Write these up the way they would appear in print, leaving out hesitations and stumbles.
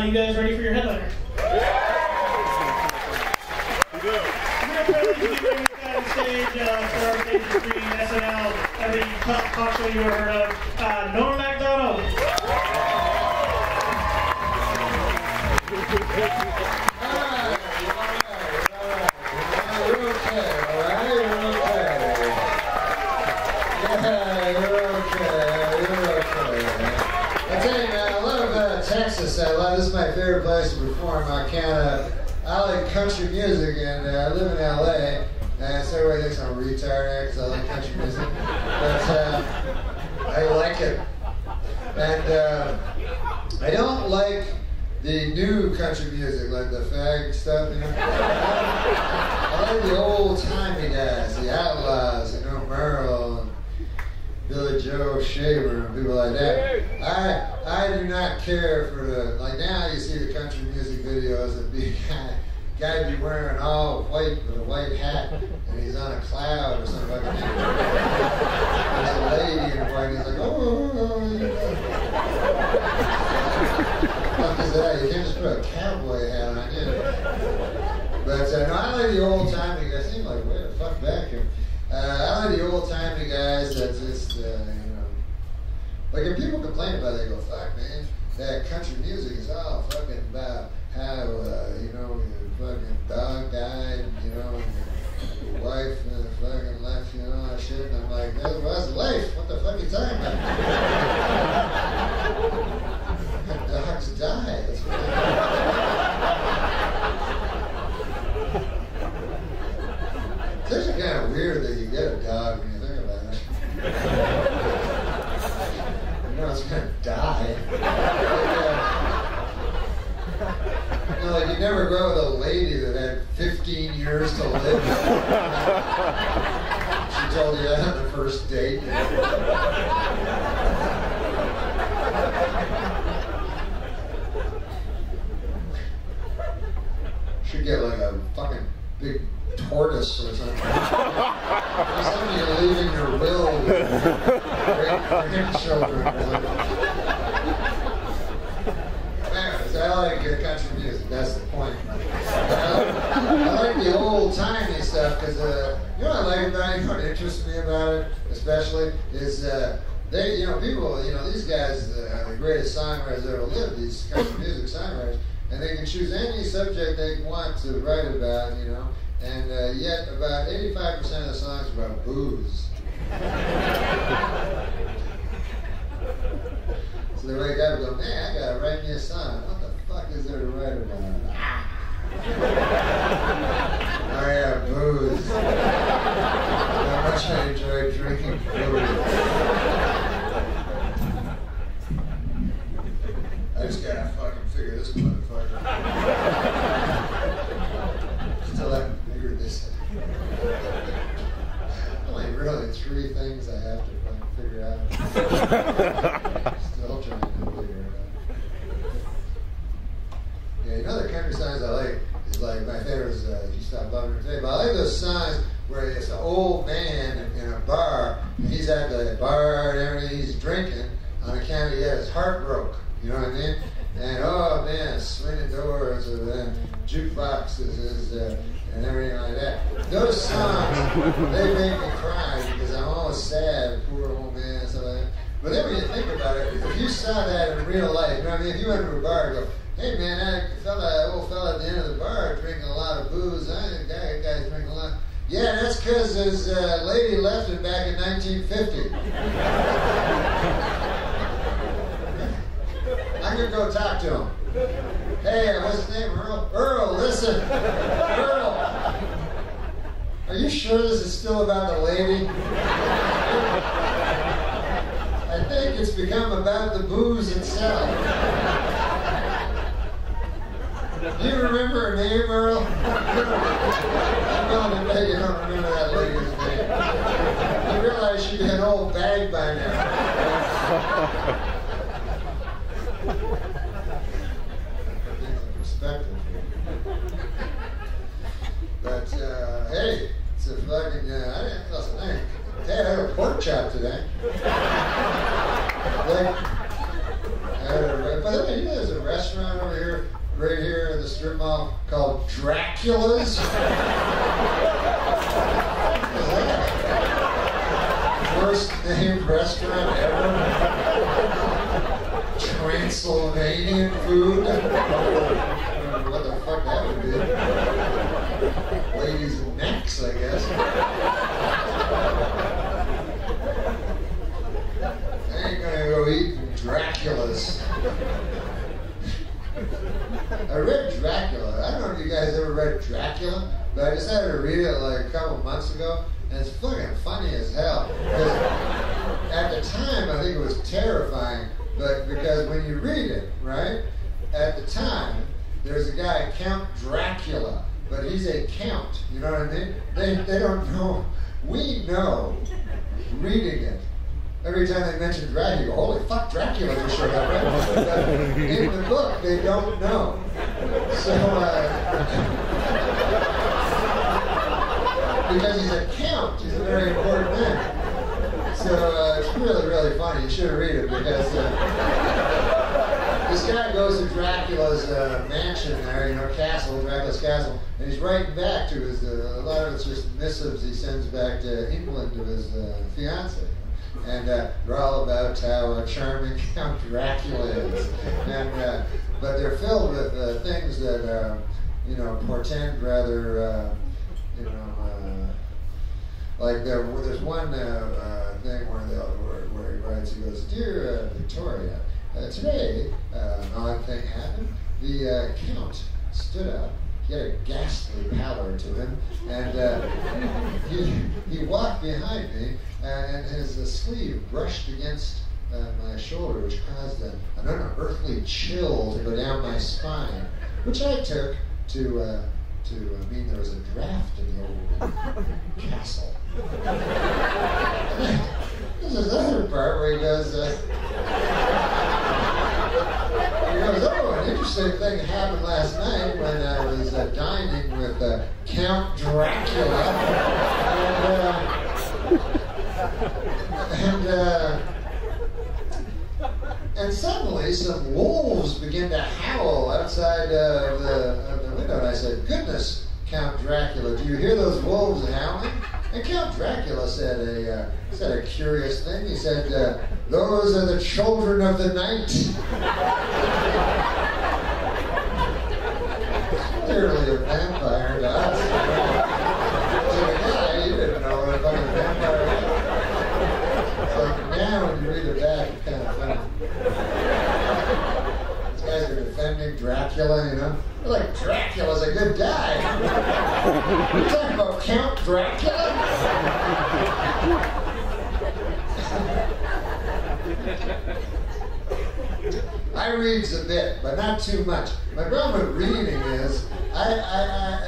you guys ready for your headliner? We're privileged to be bringing this guy on stage for our stage screen SNL, every top talk show you ever heard of, Macdonald. This is my favorite place to perform. I like country music, and I live in LA, and so everybody thinks I'm a retard because I like country music, but I like it. And I don't like the new country music, like the fag stuff, you know. I like the old-timey guys, the Outlaws, you know, Merle, and Billy Joe Shaver and people like that. I do not care for the, like now you see the country music videos of the guy be wearing all white with a white hat and he's on a cloud or something like that. There's a lady in the park and he's like, oh, what is that? You can't just put a cowboy hat on you. But no, I like the old timey guys. Seem like way the fuck back here. I like the old-timey guys that just, you know, like if people complain about it, they go, fuck, man, that country music is all fucking about how, you know, your fucking dog died, you know, and your wife fucking left, you know, all that shit. And I'm like, that was life. What the fuck are you talking about? Dogs die. That's what it's actually kind of weird that you get a dog when you think about it. You know it's going to die. You know, like you never go with a lady that had 15 years to live. She told you that on the first date. Should get like a fucking big tortoise or something. Or something you leave in your will with grandchildren. Anyways, I like country music, that's the point. I like the old-timey stuff because, you know what I like about it, you know what interests me about it, especially, is they, you know, people, you know, these guys are the greatest songwriters that ever lived, these country music songwriters, and they can choose any subject they want to write about, you know. And yet, about 85% of the songs are about booze. So they wake up and go, man, I gotta write me a song. What the fuck is there to write about? Oh yeah, booze. How much I enjoy drinking booze. I just gotta fucking figure this motherfucker out. Still haven't figured this out. Only really 3 things I have to fucking figure out. Still trying to figure it out. Yeah, you know the country songs I like is like, my favorite is You Stop Loving Her Today, but I like those songs where it's an old man in a bar, and he's at the bar and everything, he's drinking on account he had his heart broke, you know what I mean? And oh man, swinging doors and then jukeboxes and everything like that. Those songs, they make me cry because I'm always sad, poor old man, and stuff like that. But then when you think about it, if you saw that in real life, you know what I mean? If you went to a bar and go, hey man, that old fella at the end of the bar drinking a lot of booze, that guy's drinking a lot. Yeah, that's because his lady left him back in 1950. I'm going to go talk to him. Hey, what's his name, Earl? Earl, listen. Earl, are you sure this is still about the lady? I think it's become about the booze itself. Do you remember her name, Earl? I'm willing to bet you don't remember that lady's name. You realize she'd be an old bag by now. Perspective. But, hey, it's a fucking, listen, hey, I had a pork chop today. Like, but you know, there's a restaurant over here right here in the strip mall called Dracula's. Worst named restaurant ever. Transylvanian food. I don't know what the fuck that would be. Ladies' necks, I guess. I ain't gonna go eat Dracula's. I read Dracula. I don't know if you guys ever read Dracula, but I decided to read it like a couple months ago, and it's fucking funny as hell. Because at the time, I think it was terrifying, but because when you read it, right, at the time, there's a guy, Count Dracula, but he's a count, you know what I mean? They don't know. We know, reading it, every time they mention Dracula, you go, holy fuck, Dracula just showed up, right? But in the book, they don't know. So, because he's a count, he's a very important man. So, it's really, really funny. You should read it, because this guy goes to Dracula's mansion there, you know, castle, Dracula's castle, and he's writing back to his, a lot of it's just missives he sends back to England to his fiancée. And they're all about how charming Count Dracula is. And, but they're filled with things that, you know, portend rather, you know, like there's one thing where he writes, he goes, Dear Victoria, today an odd thing happened. The Count stood up. He had a ghastly pallor to him, and he walked behind me, and his sleeve brushed against my shoulder, which caused an unearthly chill to go down my spine, which I took to mean there was a draft in the old castle. There's this other part where he goes, oh, an interesting thing happened last night when I was dining with Count Dracula. And suddenly some wolves began to howl outside of the window. And I said, goodness, Count Dracula, do you hear those wolves howling? And Count Dracula said a curious thing. He said, those are the children of the night. Clearly a vampire to us. To the guy, you didn't know what a fucking vampire was. So now when you read it back, it's kind of funny. These guys are defending Dracula, you know? They're like, Dracula's a good guy. You're talking about Count Dracula? I reads a bit, but not too much. My problem with reading is,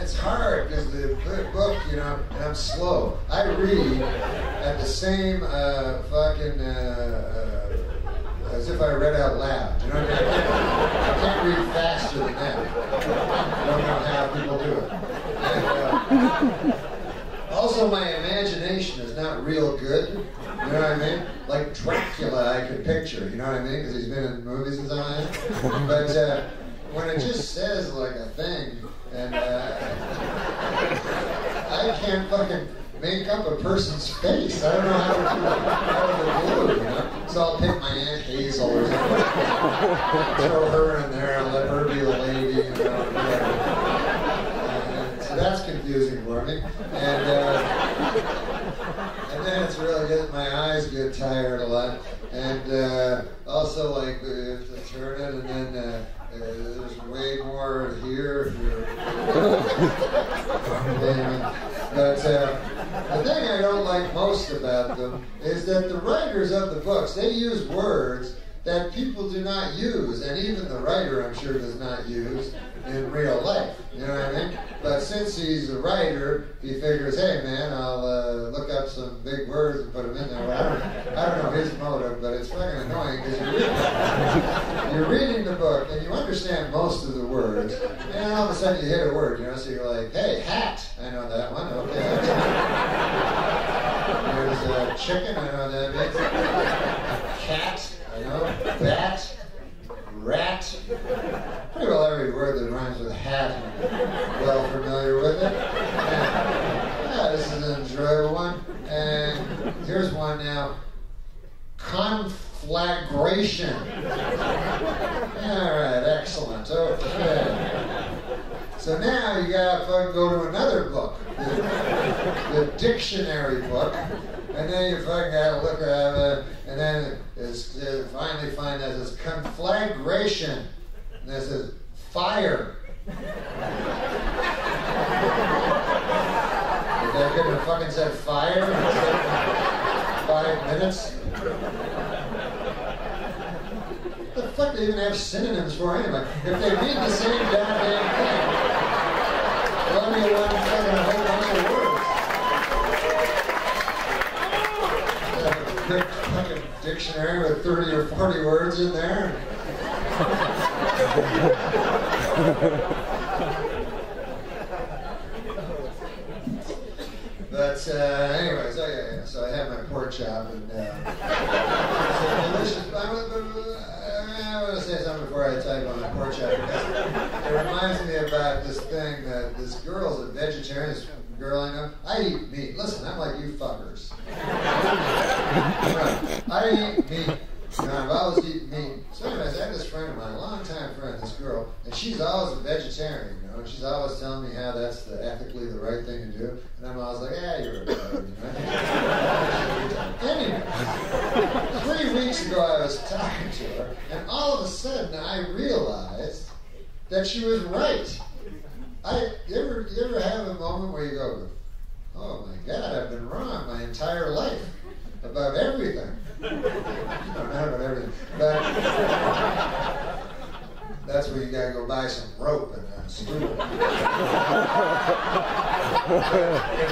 it's hard because the book, you know, and I'm slow. I read at the same as if I read out loud. You know what I mean? I can't read faster than that. I don't know how people do it. And, also, my imagination is not real good. You know what I mean? Like Dracula, I could picture. You know what I mean? Because he's been in movies and stuff like that. But when it just says like a thing, and I can't fucking make up a person's face. I don't know how to do it out of the blue, you know? So I'll pick my Aunt Hazel or something. Throw her in there and let her be the lady, you know, whatever. So that's confusing for me. And then it's really good. My eyes get tired a lot. And also, like, to turn it, and then there's way more here. But the thing I don't like most about them is that the writers of the books, they use words that people do not use, and even the writer, I'm sure, does not use in real life. You know what I mean? But since he's a writer, he figures, hey man, I'll look up some big words and put them in there. Well, I don't know his motive, but it's fucking annoying because you're reading the book and you understand most of the words, and all of a sudden you hit a word, you know, so you're like, hey, hat, I know that one, okay. There's chicken, I know that means. Cat, I know, bat, rat, pretty well every every word that rhymes with hat. I'm well familiar with it. Yeah, this is an enjoyable one. And here's one now. Conflagration. All right, excellent. Okay. So now you gotta fucking go to another book, the dictionary book, and then you fucking gotta look at it, and then finally find that it's conflagration, and this is fire. They couldn't have fucking said fire instead of 5 minutes. What the fuck do they even have synonyms for anyway? If they mean the same goddamn thing, why do you want fucking a whole bunch of words? A big fucking dictionary with 30 or 40 words in there. But anyways, so I had my pork chop and so delicious. I want to say something before I type on my pork chop because it reminds me about this thing that this girl's a vegetarian. This girl I know. I eat meat. Listen, I'm like you fuckers. I eat meat. I've always eaten meat. So anyways, I have this friend of mine, a long-time friend, this girl, and she's always a vegetarian, and she's always telling me how that's ethically the right thing to do, and I'm always like, yeah, you're a retard, Anyway, 3 weeks ago I was talking to her, and all of a sudden I realized that she was right. You ever have a moment where you go, oh my God, I've been wrong my entire life about everything. Not about everything, but that's where you gotta go buy some rope and a stool.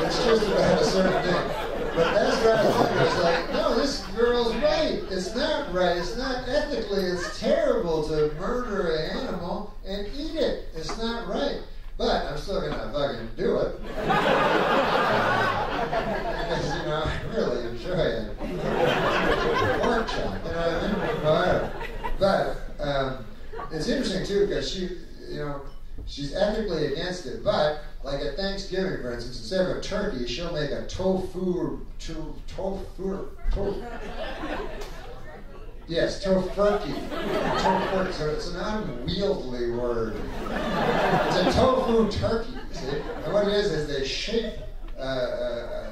It's just about a certain thing. But that's what I was thinking. It's like, no, this girl's right. It's not right. It's not ethically. It's terrible to murder an animal and eat it. It's not right. But I'm still gonna fucking do it. Because, I really enjoy it. Pork chop, you know what I mean? But it's interesting too because she's ethically against it. But like at Thanksgiving, for instance, instead of a turkey, she'll make a tofurkey. Yes, tofurkey. Tofurkey. So it's an unwieldy word. It's a tofu turkey, see? And what it is they shape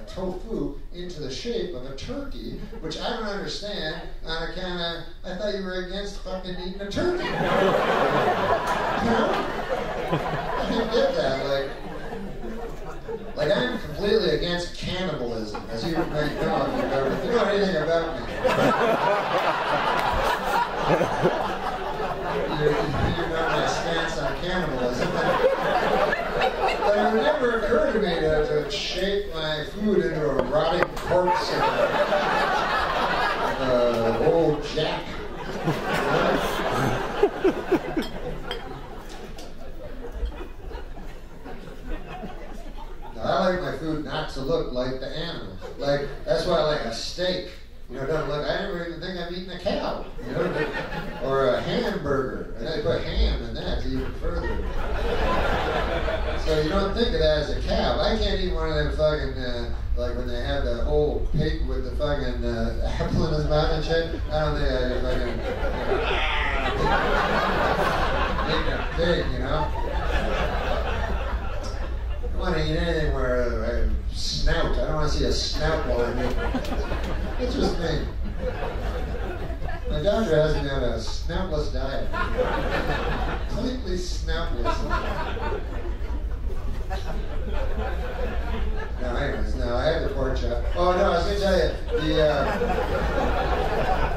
tofu into the shape of a turkey, which I don't understand on account of, I thought you were against fucking eating a turkey. You know? I didn't get that. Like I'm completely against cannibalism, as you may know if you know anything about me. You know my stance on cannibalism. But it would never occur to me to shape my food into a rotting corpse of old Jack. Now, I like my food not to look like the animal. Like, that's why I like a steak. Doesn't look, I never even think I'm eating a cow, or a hamburger, and I put ham in that to even further. So you don't think of that as a cow. I can't eat one of them fucking, like when they have the old pig with the fucking apple in his mouth and shit. I don't think I'd fucking eating a pig, I don't want to eat anything where snout. I don't want to see a snout while I'm eating. It's just me. My doctor has me on a snoutless diet. Completely snoutless. No, anyways, I had the pork chop. Oh, no, I was going to tell you,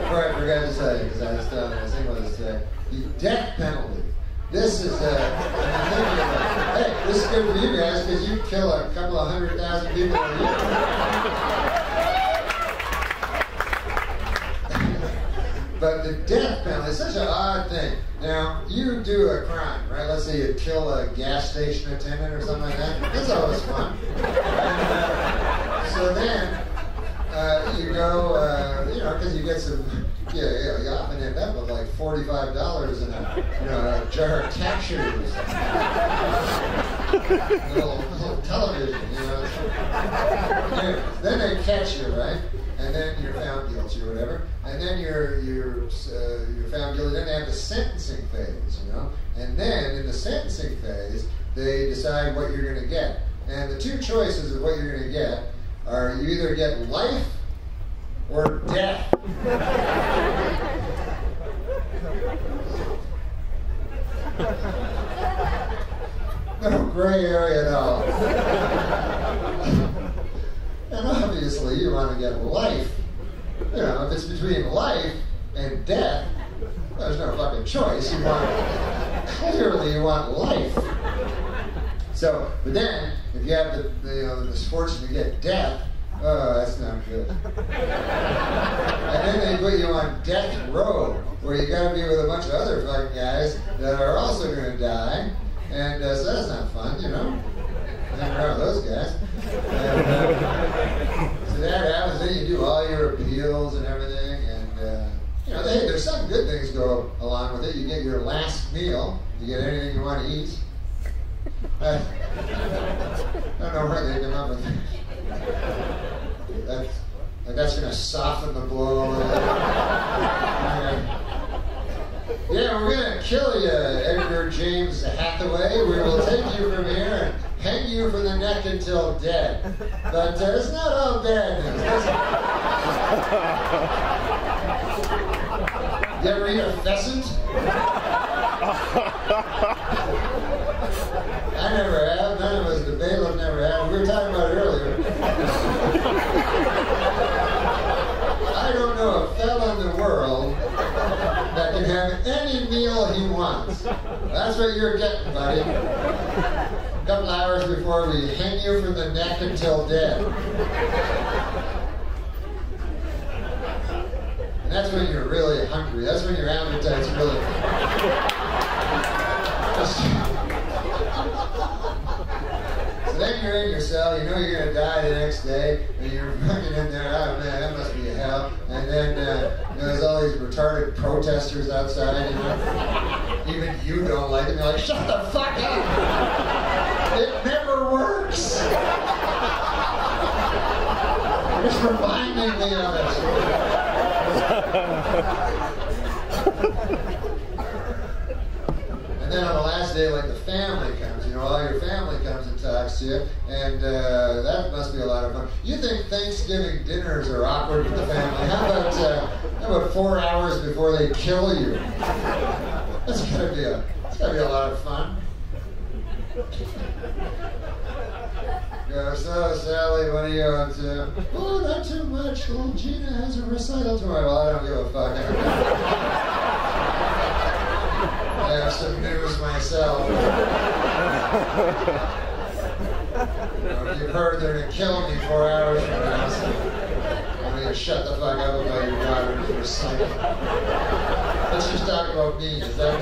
before I forgot to tell you, because I was telling you, I think what I was saying, the death penalty. This is, hey, this is good for you guys, because you kill a couple of 100,000 people a year. But the death penalty is such an odd thing. Now, you do a crime, right? Let's say you kill a gas station attendant or something like that. That's always fun. And, so then, you go, because you get some you often end up with like $45 in a jar of cashews. a little television, Then they catch you, right? And then you're found guilty or whatever. And then you're found guilty. Then they have the sentencing phase, And then in the sentencing phase, they decide what you're going to get. And the two choices of what you're going to get are you either get life or death. No gray area at all. And obviously you want to get life. If it's between life and death, there's no fucking choice. Clearly you want life. So, but then, if you have the misfortune to get death, oh, that's not good. And then they put you on death row, where you gotta be with a bunch of other fucking guys that are also gonna die. And so that's not fun, Hang around with those guys. And, so that happens, then you do all your appeals and everything, and hey, there's some good things go along with it. You get your last meal, you get anything you want to eat. I don't know where they come up with that. That's going to soften the blow. Yeah, we're going to kill you, Edgar James Hathaway. We will take you from here and hang you from the neck until dead. But it's not all bad news. You ever eat a pheasant? I never have. None of us, the bailiff never have. We were talking about it earlier. I don't know a fella in the world that can have any meal he wants. That's what you're getting, buddy. A couple hours before we hang you from the neck until dead. And that's when you're really hungry. That's when your appetite's really... So then you're in your cell, you know you're going to die the next day, and you're fucking in there, oh man, that must be hell. And then there's all these retarded protesters outside, Even you don't like them. You're like, shut the fuck up! It never works! You're just reminding me of it. And then on the last day, like the family comes, all your family comes and talks to you, and that must be a lot of fun. You think Thanksgiving dinners are awkward with the family? How about 4 hours before they kill you? That's gotta be a lot of fun. So, Sally, what are you up to? Oh, not too much. Little Gina has a recital tomorrow. Well, I don't give a fuck. I have some news myself. You've heard they're going to kill me 4 hours from now, so I'm going to shut the fuck up about your daughter's recital. Let's just talk about me. Is that...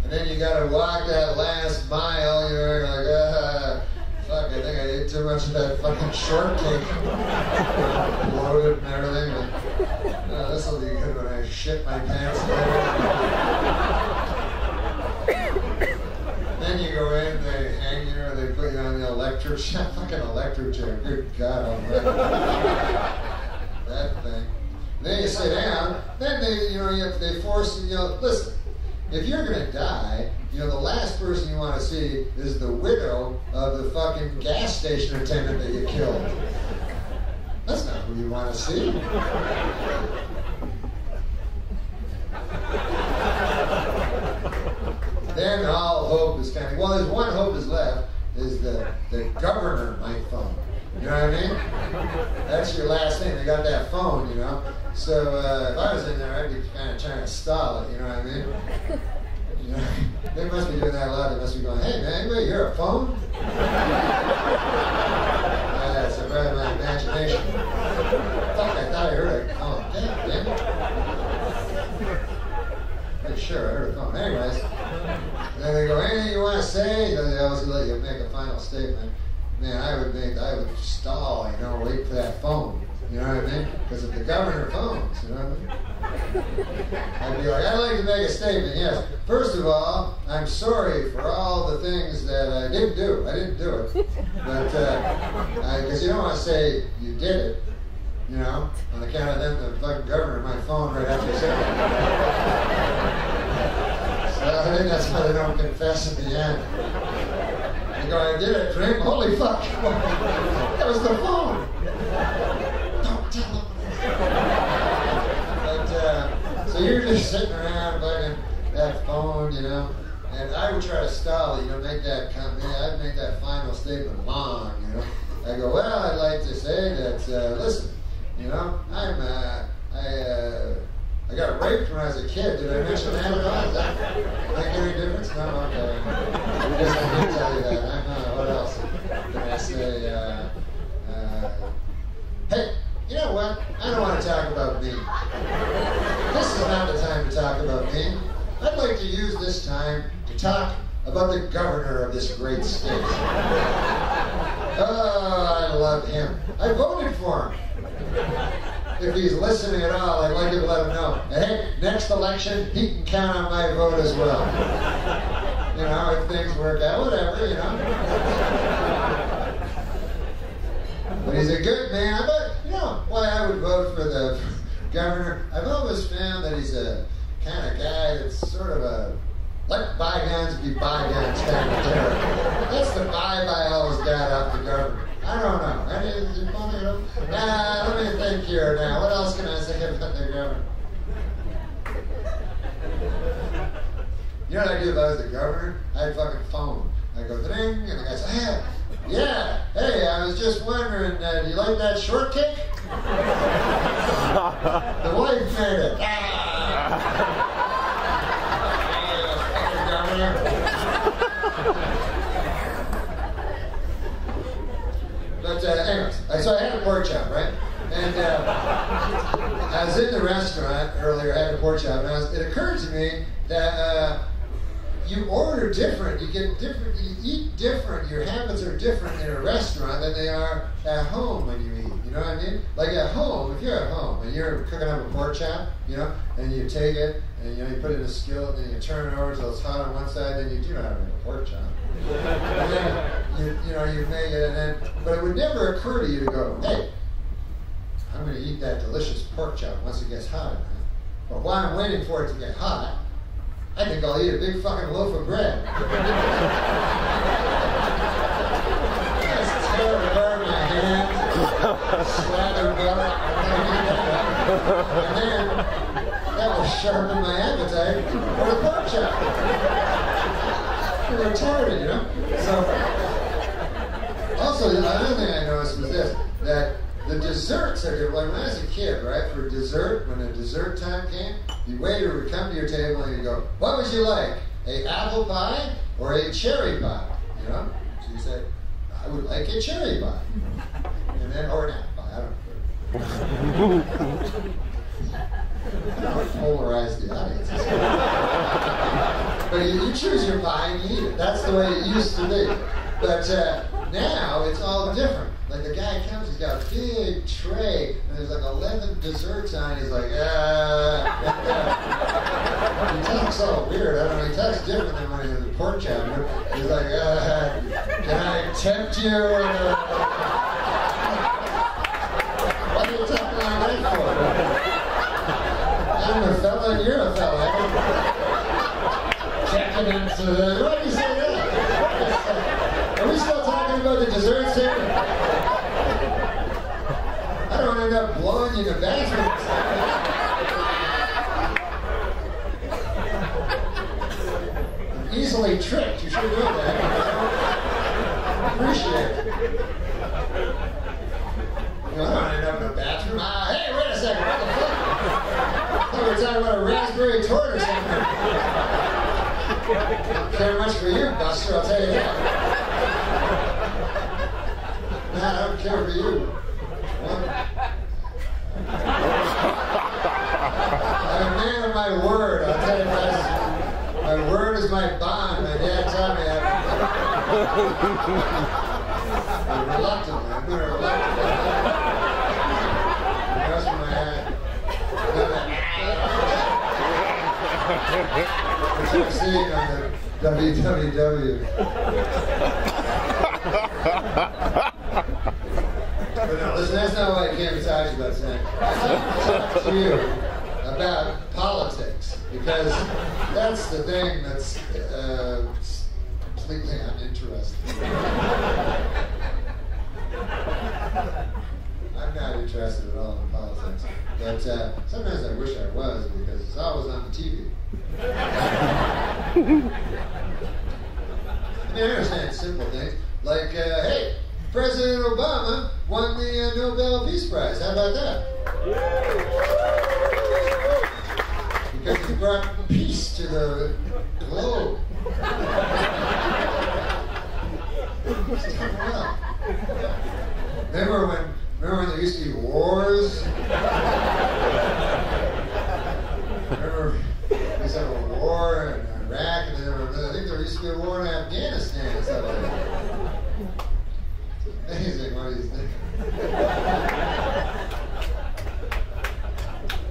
Then you gotta walk that last mile, you're like, fuck, I think I ate too much of that fucking shortcake. Bloated and everything, but this'll be good when I shit my pants. Then you go in, they hang you, or they put you on the electric chair, fucking electric chair, good God almighty. That thing. Then you sit down, then they force you, listen. If you're going to die, the last person you want to see is the widow of the fucking gas station attendant that you killed. That's not who you want to see. Then all hope is kind of... Well, there's one hope is left, is the governor might phone. You know what I mean? That's your last thing. They got that phone, So if I was in there, I'd be kind of trying to stall it, you know what I mean? They must be doing that a lot. They must be going, hey man, anybody hear a phone? That's a part of my imagination. Fuck, I thought I heard a phone. Damn it. Pretty sure I heard a phone. Anyways, then they go, anything you want to say? Then they always let you make a final statement. man, I would stall, you know, wait for that phone. You know what I mean? Because if the governor phones, you know what I mean? I'd be like, I'd like to make a statement, yes. First of all, I'm sorry for all the things that I didn't do. I didn't do it. But, because you don't want to say you did it, you know, on account of them, the fucking governor might phone right after you say it. So I think that's why they don't confess at the end. They go, I did it, Drink. Holy fuck. That was the phone. Don't tell them. But, so you're just sitting around fucking that phone, you know, and I would try to stall, you know, make that I'd make that final statement long, you know. I go, well, I'd like to say that, listen, you know, I got raped when I was a kid. Did I mention that at all? Does that make any difference? No? Okay. I guess I did tell you that. I don't know. What else can I say? Hey, you know what? I don't want to talk about me. This is not the time to talk about me. I'd like to use this time to talk about the governor of this great state. Oh, I love him. I voted for him. If he's listening at all, I'd like to let him know. And hey, next election, he can count on my vote as well. You know, if things work out, whatever, you know. But he's a good man. But, you know, why I would vote for the governor, I've always found that he's a kind of guy that's sort of a let bygones be bygones kind of terror. That's the vibe I always got off the governor. I don't know. Is it funny, you know? Let me think here now. What else can I say about the governor? You know what I'd do if I was the governor? I'd fucking phone. I'd go, ding, and the guy says, yeah, hey, I was just wondering, do you like that shortcake? The wife made it. Fucking governor. But anyways, so I had a pork chop, right? And I was in the restaurant earlier, I had a pork chop, and it occurred to me that you order different, you get different, you eat different, your habits are different in a restaurant than they are at home when you eat, you know what I mean? Like at home, if you're at home and you're cooking up a pork chop, you know, and you take it, and you know, you put it in a skillet, and then you turn it over until it's hot on one side, then you do know how to make a pork chop. And then, you know, you make it, and then, but it would never occur to you to go, hey, I'm going to eat that delicious pork chop once it gets hot enough. But while I'm waiting for it to get hot, I think I'll eat a big fucking loaf of bread. Just tear apart my hands, slather butter, and then that will sharpen my appetite for the pork chop. You're retarded, you know? So, also, another thing I noticed was this, that the desserts are different. Like when I was a kid, right, for dessert, when the dessert time came, the waiter would come to your table and he'd go, what would you like, a apple pie or a cherry pie? You know? So you say, I would like a cherry pie. And then, or an apple pie, I don't know. I don't polarize the audience. But you choose your pie and you eat it. That's the way it used to be. But now it's all different. Like the guy comes, he's got a big tray, and there's like 11 desserts on it. He's like, He talks all weird. I don't know. He talks different than when he was a pork chop. He's like, can I tempt you? What are you talking like that for? I'm a fella and you're a fella. Checking into the... Why do you say that? Are we still talking about the desserts here? I don't end up blowing you in the bathroom. I'm easily tricked. You should know that. Appreciate it. You know, I don't end up in the bathroom. Hey, wait a second. What the fuck? I thought we were talking about a raspberry torte or something. I don't care much for you, Buster, I'll tell you that. Nah, I don't care for you. I'm a man of my word, I'll tell you that. My word is my bond. My dad taught me that. reluctantly. I'm doing it reluctantly. The rest of my hand. Which you're seeing on the www. But no, listen, that's not what I came to talk to you about tonight. I came to talk to you about politics, because that's the thing that's completely uninteresting. I'm not interested at all in politics, but sometimes I wish I was, because it's always on the TV. I mean, I understand simple things, like, hey, President Obama won the Nobel Peace Prize. How about that? Because he brought peace to the globe. It's done well. Remember when there used to be wars? Remember there used to have a war in Iraq, and then I think there used to be a war in Afghanistan and stuff like that. It's amazing what he's thinking.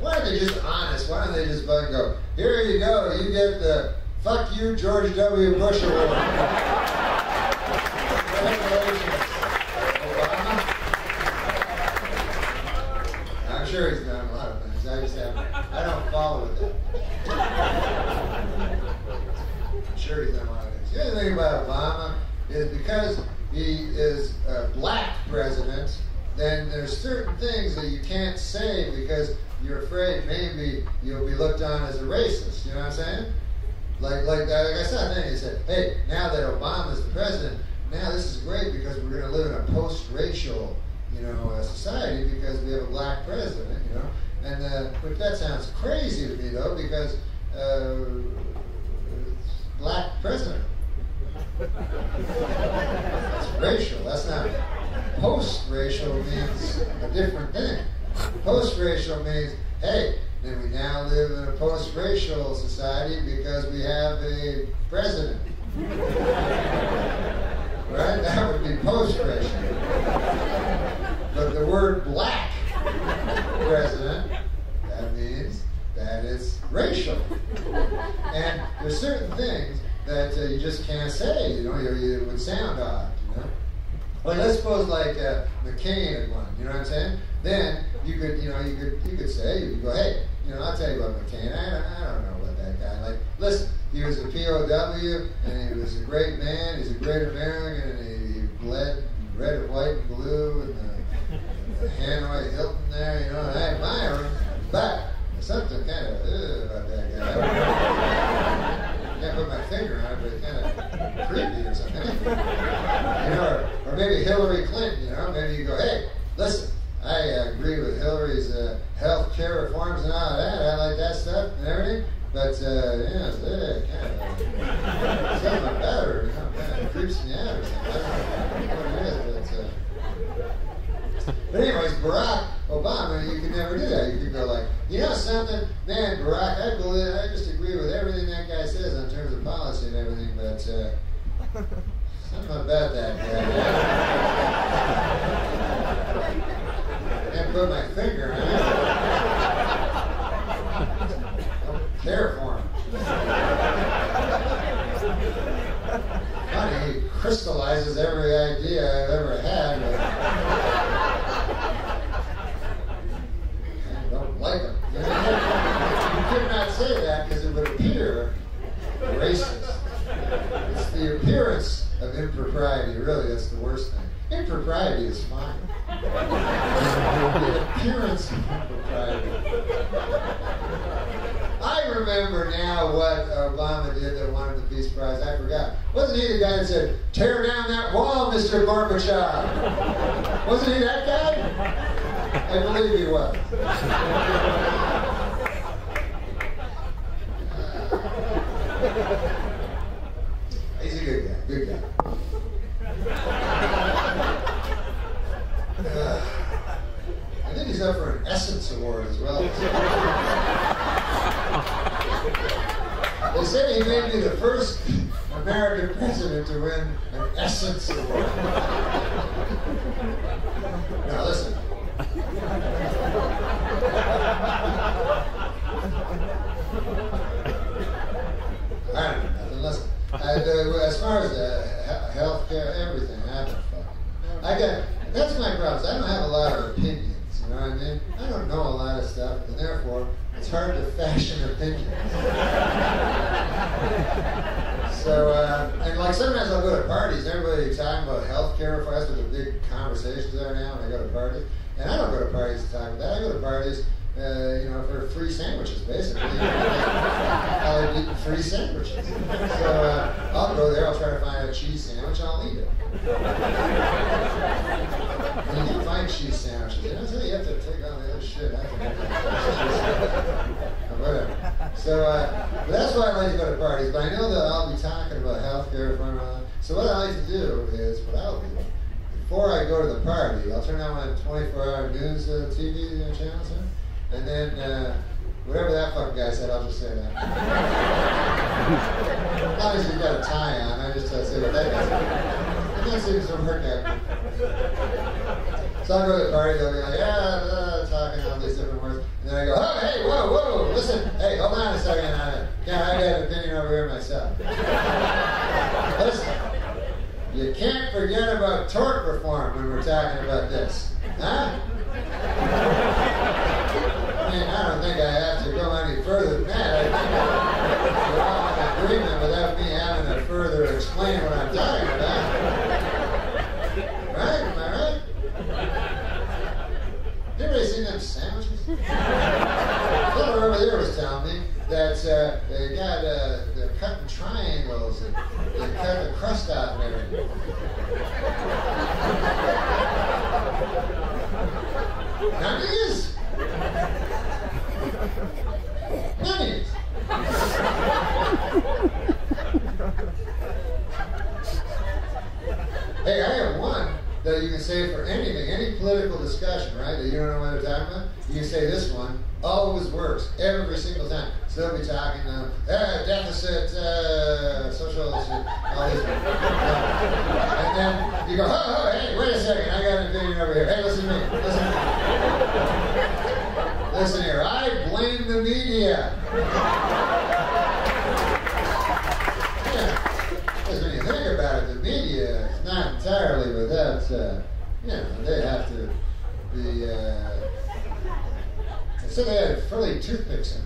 Why aren't they just honest? Why don't they just fucking go, here you go, you get the fuck you George W. Bush award. Congratulations, Obama. I'm sure he's done a lot of things. I don't follow it that much. I'm sure he's done a lot of things. The other thing about Obama is because he is a black president, then there's certain things that you can't say because you're afraid maybe you'll be looked on as a racist. You know what I'm saying? Like I saw a thing, he said, hey, now that Obama's the president, now this is great because we're going to live in a post-racial, society because we have a black president, And but that sounds crazy to me though, because black president. That's racial. That's not. Post-racial means a different thing. Post-racial means, hey, then we now live in a post-racial society because we have a president. Right? That would be post-racial. But the word black president, that means that it's racial. And there's certain things that you just can't say, it would sound odd, Like, let's suppose like McCain had won, you know what I'm saying? Then you could say, you could go, hey, I'll tell you about McCain. I don't know about that guy. Like, listen, he was a POW, and he was a great man. He's a great American, and he bled red, white, and blue, and the Hanoi Hilton there, and I admire him. But there's something kind of about that guy. I can't put my finger on it, but it's kind of creepy or something. Or maybe Hillary Clinton, maybe you go, hey, listen, I agree with Hillary's health care reforms and all that. I like that stuff and everything. But, kind of something about her, kind of creeps me out or something. I don't know what it is, but anyways, Barack Obama, you could never do that. You could go like, something, man, Barack, I just agree with everything that guy says in terms of policy and everything, but something about that guy. Can't put my finger on it. Don't care for him. Funny, he crystallizes every idea I've ever had, but I don't like him. You could not say that because it would appear racist. It's the appearance of impropriety, really, that's the worst thing. Impropriety is fine. The appearance of impropriety. I remember now what Obama did that won the Peace Prize. I forgot. Wasn't he the guy that said, tear down that wall, Mr. Gorbachev? Wasn't he that guy? I believe he was. He's a good guy. Good guy. I think he's up for an Essence Award as well. They say he may be the first American president to win an Essence Award. Now listen. I don't know nothing. Listen. As far as healthcare, everything, I don't fucking. That's my problem. I don't have a lot of opinions. You know what I mean? I don't know a lot of stuff, and therefore it's hard to fashion opinions. So, and like sometimes I'll go to parties, everybody talking about healthcare for us with the big conversations there now when I go to parties. And I don't go to parties to talk about that. I go to parties, for free sandwiches, basically. I eat free sandwiches. So I'll go there, I'll try to find a cheese sandwich, and I'll eat it. And you can find cheese sandwiches. You know, so you have to take all the other shit. Whatever. So, but that's why I like to go to parties. But I know that I'll be talking about healthcare for a while. So what I like to do is, before I go to the party, I'll turn on my 24-hour news TV channels, and then whatever that fucking guy said, I'll just say that. Obviously, you've got a tie on. I just say what that guy said. I can't see some hurt guy. So I'll go to the party, they'll be like, talking all these different words. And then I go, oh, hey, whoa, listen. Hey, hold on a second. Yeah, I got an opinion over here myself. Listen, you can't forget about tort reform when we're talking about this. Huh? I mean, I don't think I have to go any further than that. I think we're all in agreement without me having to further explain what I'm talking about. Right? Am I right? Anybody seen them sandwiches? The fellow over there was telling me that they're cutting triangles and they cut the crust out and everything. Nuggies? Nuggies! Hey, I have one that you can say for anything, any political discussion, right, that you don't know what they're talking about. You can say this one, always works, every single time. So they'll be talking, deficit, social, all these. And then you go, hey, wait a second, I got an opinion over here. Hey, listen to me, listen here, I blame the media. Because when you think about it, the media is not entirely without, they have to be, so they had frilly toothpicks in it.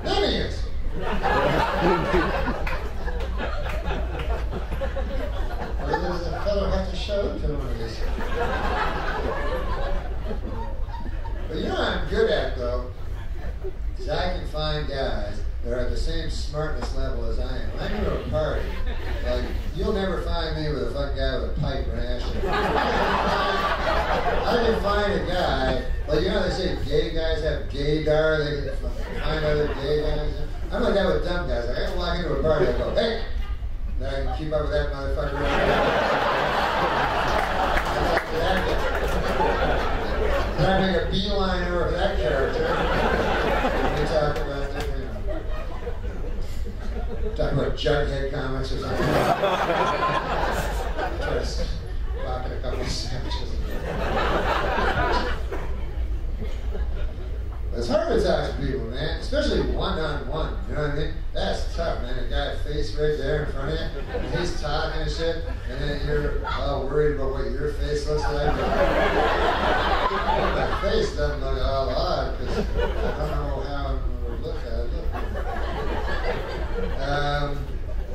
Idiots! Or does a fellow have to show up to one of these? But you know what I'm good at, though? Is I can find guys that are at the same smartness level as I am. When I go to a party, like, you'll never find me with a fucking guy with a pipe or an ashtray. I can find a guy, like, you know they say gay guys have gaydar, they can find other gay guys. I'm like that with dumb guys. Like, I can walk into a party, I go, hey! Then I can keep up with that motherfucker. Then I make a beeline over for that character. We talk about different, talk about Jughead comics or something. Try to pocket a couple of sandwiches. It's hard to talk to people, man, especially one-on-one, you know what I mean? That's tough, man. A guy face right there in front of you, and he's talking and shit, and then you're all worried about what your face looks like. My face doesn't look all odd, because I don't know how it would look at it.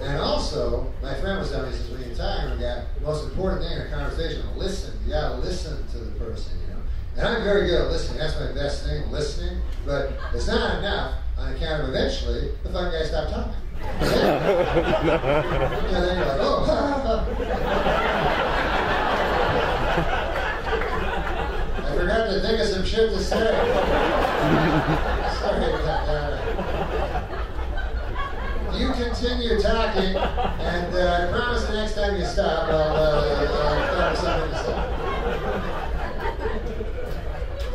And also, my friend was telling me, he says, when you're talking to a guy, the most important thing in a conversation is listen. You gotta listen to the person, you know? And I'm very good at listening. That's my best thing, listening. But it's not enough on account of eventually the fucking guy stopped talking. And then you're like, oh. I forgot to think of some shit to say. Sorry about that. You continue talking, and I promise the next time you stop, I'll find something to say.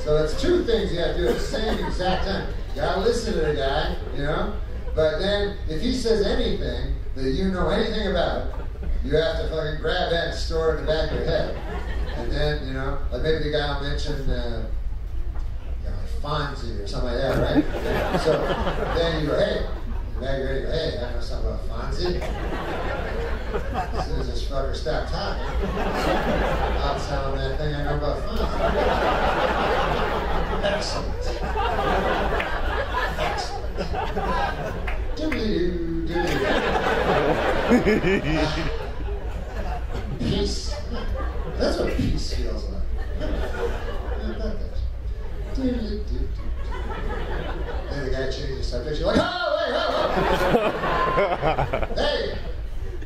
So it's two things you have to do at the same exact time. gotta listen to the guy, you know? But then, if he says anything that you know anything about, you have to fucking grab that and store it in the back of your head. And then, you know, like maybe the guy will mention, Fonzie or something like that, right? So then you go, hey, you're back ready to go, hey, I know something about Fonzie. As soon as this fucker stopped talking, I'll tell him that thing I know about Fonzie. Excellent. Excellent. Doodly-doo, doodly-doo. Peace. That's what peace feels like. How about that? Then the guy changes the subject. You're like, oh, wait, oh. Hey,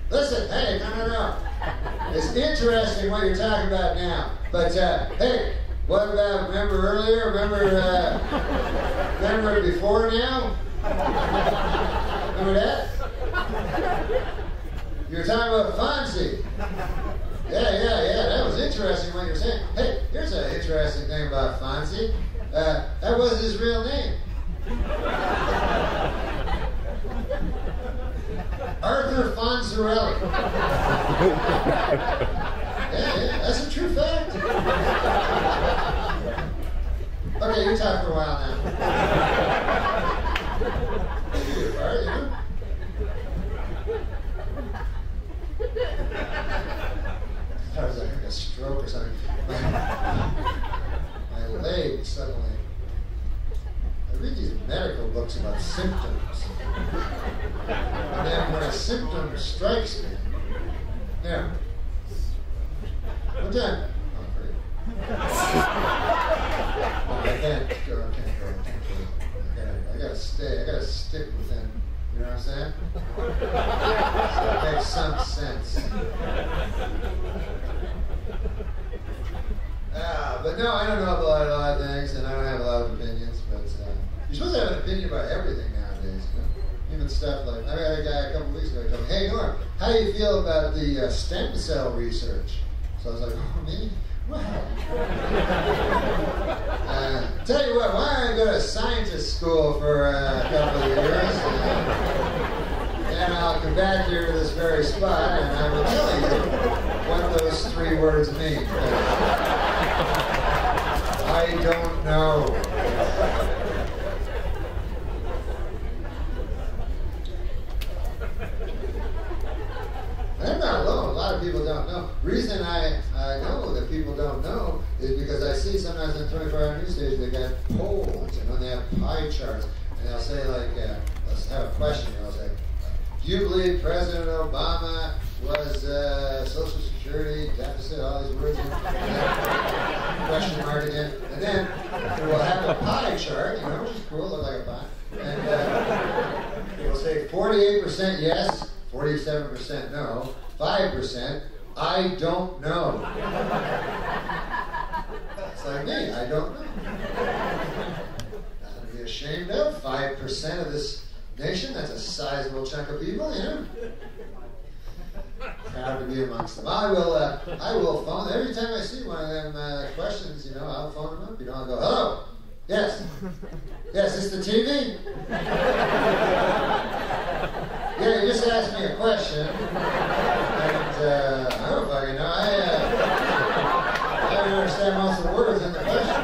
listen, hey, no. It's interesting what you're talking about now. But, hey, what about, remember earlier? Remember before now? Remember that? You were talking about Fonzie. Yeah, that was interesting what you're saying. Hey, here's an interesting thing about Fonzie. That was his real name. Arthur Fonzarelli. Yeah, that's a true fact. Okay, you talk for a while now. All right, you know? I was like having a stroke or something. My leg suddenly. I read these medical books about symptoms. And then when a symptom strikes me, yeah. What time? Oh, great. I can't go. I gotta stay. I gotta stick within. You know what I'm saying? So it makes some sense. But no, I don't know about a lot of things, and I don't have a lot of opinions. But you're supposed to have an opinion about everything nowadays, you know? Even stuff like I had a guy a couple weeks ago told me, "Hey Norm, how do you feel about the stem cell research?" So I was like, "Oh me? Well, tell you what, why don't I go to scientist school for a couple of years, and I'll come back here to this very spot, and I will tell you what those 3 words mean. I don't know." And I'm not alone. A lot of people don't know. Reason I know that people don't know is because I see sometimes on 24-hour news stations they got polls, you know, they have pie charts, and they'll say like, let's have a question. They'll say, "Do you believe President Obama was Social Security deficit?" All these words. Question mark again, and then we'll have a pie chart, you know, which is cool, look like a pie, and it will say 48% yes. 47% no, 5% I don't know. It's like me, I don't know. Nothing to be ashamed of. 5% of this nation, that's a sizable chunk of people, you know. Proud to be amongst them. I will phone, every time I see one of them questions, you know, I'll phone them up, you know, I'll go, "Hello, yes, is this the TV? Yeah, you just asked me a question, and I don't fucking know. I don't understand most of the words in the question."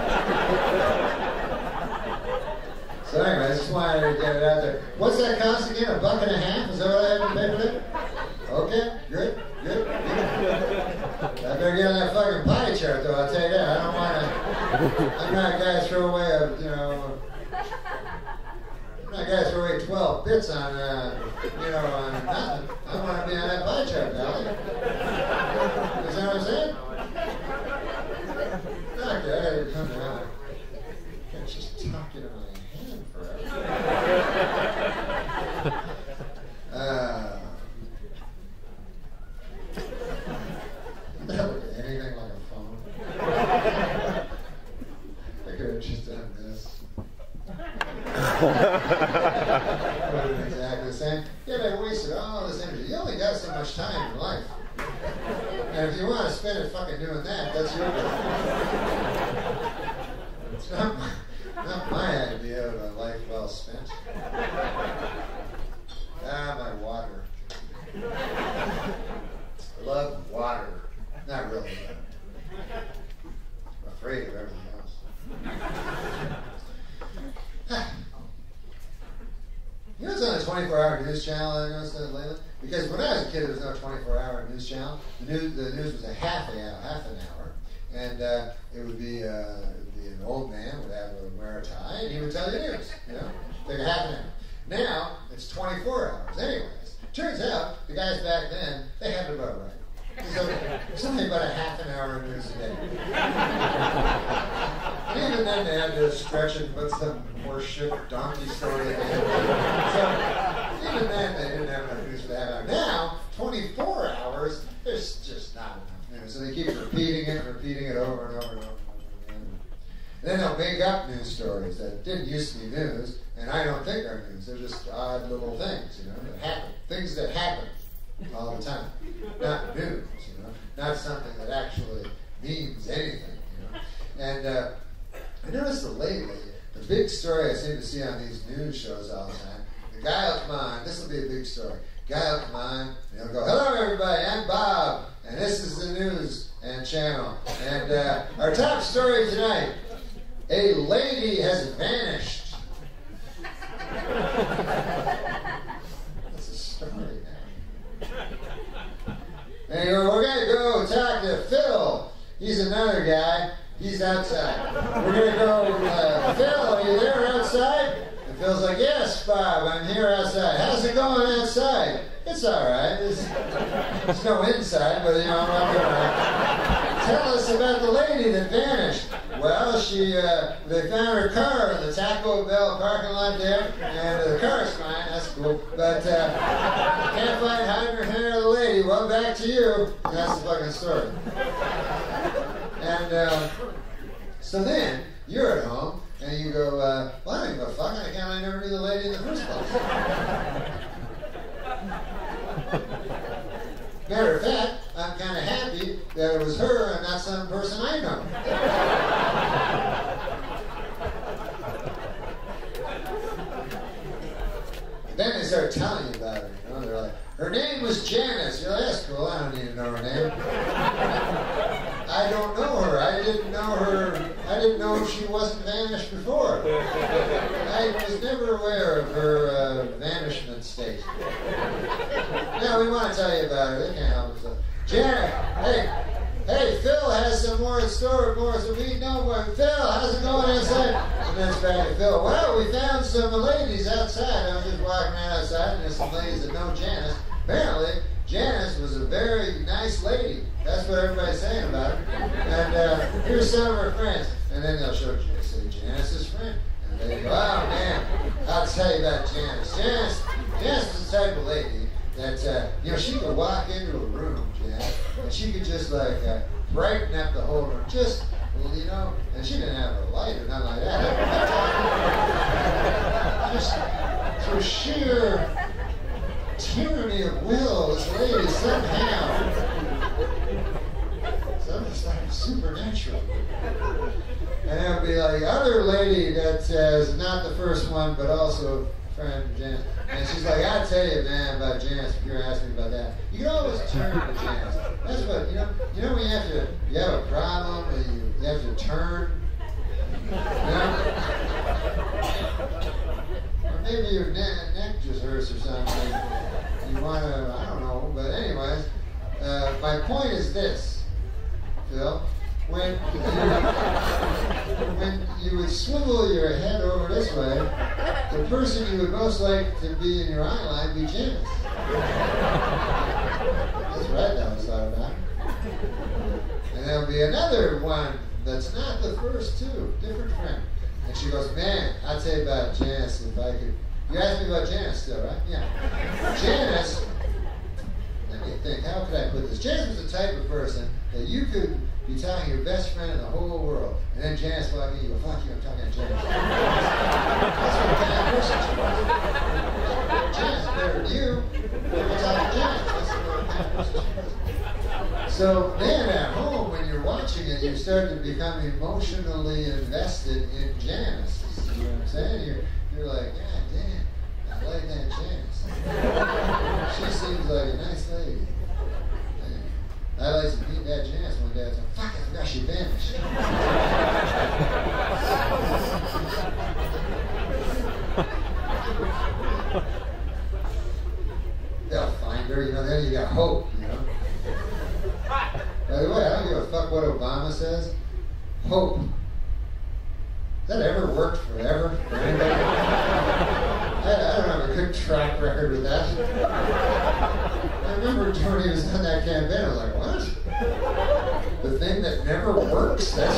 So anyway, I just wanted to get it out there. What's that cost again? $1.50? Is that what I have to pay for that? Okay, good. I better get on that fucking pie chart, though. I'll tell you that. I don't want to. I'm not a guy to throw away I'm not a guy to throw away 12 bits on, on nothing. I want to be on that pie chart, pal. Is that what I'm saying? Okay, I gotta come down. I can't just talk into my hand forever. That look anything like a phone. I could have just done this. Exactly the same. Yeah, they wasted all this energy. You only got so much time in life. And if you want to spend it fucking doing that, that's your business. It's not my idea of a life well 24-hour news channel I noticed lately? Because when I was a kid, there was no 24-hour news channel. The news was a half an hour, and it would be an old man would wear a tie, and he would tell you news. Take a half an hour. Now it's 24 hours. Anyways, turns out the guys back then they had it about right. There's only about a half an hour of news a day. And even then they had to stretch and put some more shit donkey story in. So even then they didn't have enough news for that hour. Now, 24 hours, there's just not enough news. So they keep repeating it over and over and over and over again. And then they'll make up news stories that didn't used to be news, and I don't think are news. They're just odd little things, that happen. Things that happen all the time. Not news, not something that actually means anything, And I noticed that lately, the big story I seem to see on these news shows all the time, the guy will come on, this will be a big story. Guy will come on, and he'll go, "Hello everybody, I'm Bob, and this is the news and channel. And our top story tonight, a lady has vanished." That's a story now. And we're going to go talk to Phil. He's another guy. He's outside. We're going to go, "Phil, are you there outside?" And Phil's like, "Yes, Bob, I'm here outside. How's it going outside?" "It's all right. There's no inside, but, I'm all right." "Tell us about the lady that vanished." "Well, they found her car in the Taco Bell parking lot there, and the car's fine, that's cool, but can't find hide or hair of the lady. Well, back to you." And that's the fucking story. And so then, you're at home, and you go, "Well, I don't give a fuck, I never knew the lady in the first place." Matter of fact, I'm kind of happy that it was her and not some person I know. Then they start telling you about her, They're like, "Her name was Janice." You're like, "That's cool, I don't need to know her name." I don't know her. I didn't know her. I didn't know she wasn't vanished before. I was never aware of her vanishment state. Now we want to tell you about her. They can't help themselves. Janet, hey, Phil has some more in store, so we know what. Phil, how's it going outside? And then it's back to Phil. "Well, we found some ladies outside. I was just walking around outside, and there's some ladies that know Janice. Apparently, Janice was a very nice lady. That's what everybody's saying about her. And here's some of her friends." And then they'll show Janice's friend. And they go, "Oh, man, I'll tell you about Janice. Janice is the type of lady that, she could walk into a room, Janice, and she could just, brighten up the whole room. Just, and she didn't have a light or nothing like that. Just through sheer tyranny of will, this lady somehow, something supernatural. And it'll be like other lady that is not the first one, but also a friend of Janice. And she's like, "I'll tell you, man, about Janice, if you're asking me about that. You can always turn to Janice. That's what, when you have a problem, and you have to turn, Or maybe your neck just hurts or something. You want to, I don't know, but anyways, my point is this, Phil. When you would swivel your head over this way, the person you would most like to be in your eye line would be Janice. That's right, that was thought about. And there'll be another one that's not the first two, different friend. And she goes, "Man, I'll tell you about Janice if I could." You asked me about Janice still, right? Yeah. Janice, let me think, how could I put this? Janice was the type of person that you could be talking to your best friend in the whole world, and then Janice walked in, you go, "Fuck you, I'm talking to Janice." That's what kind of person she was. Janice is better than you. You're talking to Janice. That's what kind of person she was. So then at home, when you're watching it, you start to become emotionally invested in Janice. You know what I'm saying? You're like, "God damn, I like that Janice. She seems like a nice lady. I'd like to meet that Janice one day." I was like, "Fuck, I forgot she vanished." Has that ever worked forever for anybody? I don't have a good track record with that. I remember when he was on that campaign, I was like, what? The thing that never works? That's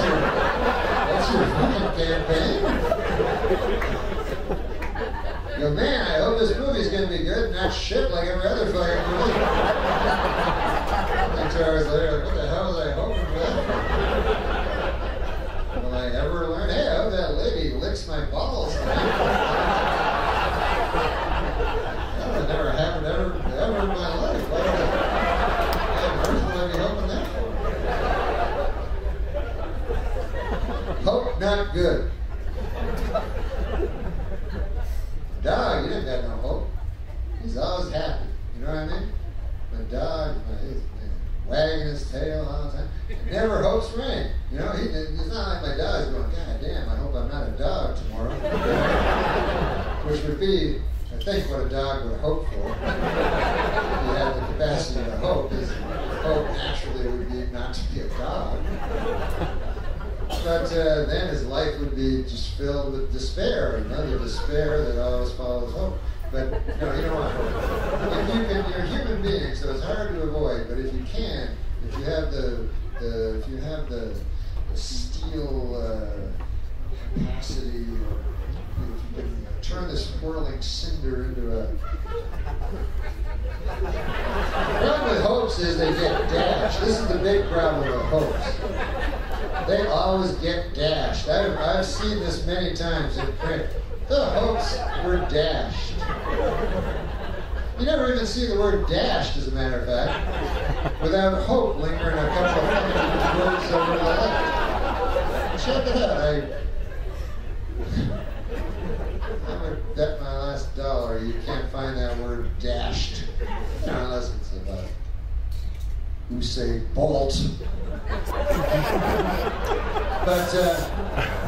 your fucking campaign? You go, man, I hope this movie's gonna be good and not shit like every other fucking movie. And 2 hours later, like, what the hell was I hoping for that? Will I ever learn? Hey, I hope that lady licks my balls. That never happened ever in my life. What on earth will I be hoping that for? Hope not good. Dog, he didn't got no hope. He's always happy. You know what I mean? My dog, he's wagging his tail all the time. He never hopes for anything. You know, it's not like my dog's going, God damn, I hope I'm not a dog tomorrow. Which would be, I think, what a dog would hope for. If he had the capacity to hope. His hope naturally would be not to be a dog. But then his life would be just filled with despair, you know, the despair that always follows hope. But no, you don't want hope. You're a human being, so it's hard to avoid. But if you can, if you have the steel capacity, if you can turn this whirling cinder into a. The problem with hopes is they get dashed. This is the big problem with hopes. They always get dashed. I've seen this many times in print. The hopes were dashed. You never even see the word dashed, as a matter of fact, without hope lingering a couple of words over the left. Check it out. I'm going to bet my last dollar you can't find that word dashed. Unless it's about Usain Bolt. But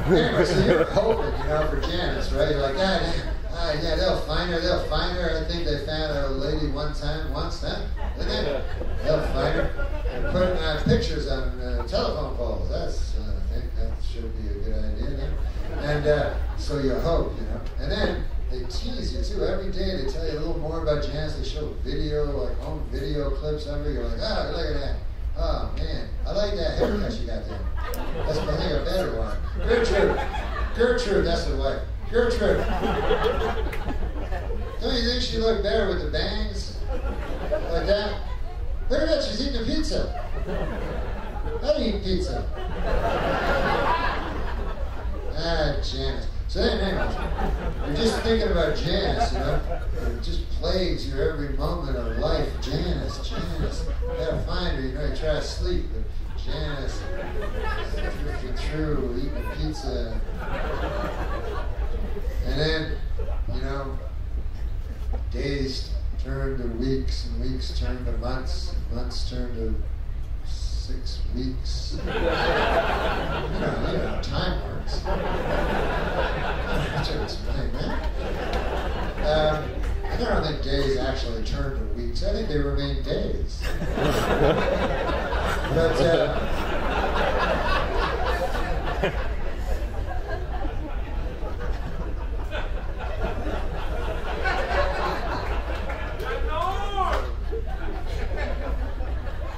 anyway, so you're hoping, you know, for Janice, right? You're like, yeah, they'll find her. I think they found a lady once, huh? They'll find her. And put pictures on telephone poles. I think that should be a good idea then. And so you hope, you know. And then they tease you too. Every day they tell you a little more about Janice. They show video, like home video clips of her. You're like, oh, look at that. Oh man, I like that haircut you got there. That's I think a better one. Gertrude, that's the wife. Gertrude. Don't you think she looked better with the bangs? Like that? Look at that, she's eating a pizza. How do you eat pizza? Janice. So then, anyway, you're just thinking about Janice, you know? It just plagues your every moment of life. Janice. You gotta find her, you know, you try to sleep, but Janice, drifting through, eating a pizza. And then, you know, days turn to weeks, and weeks turn to months, and months turn to 6 weeks. You know how time works. I don't explain that. I don't think days actually turn to weeks. I think they remain days.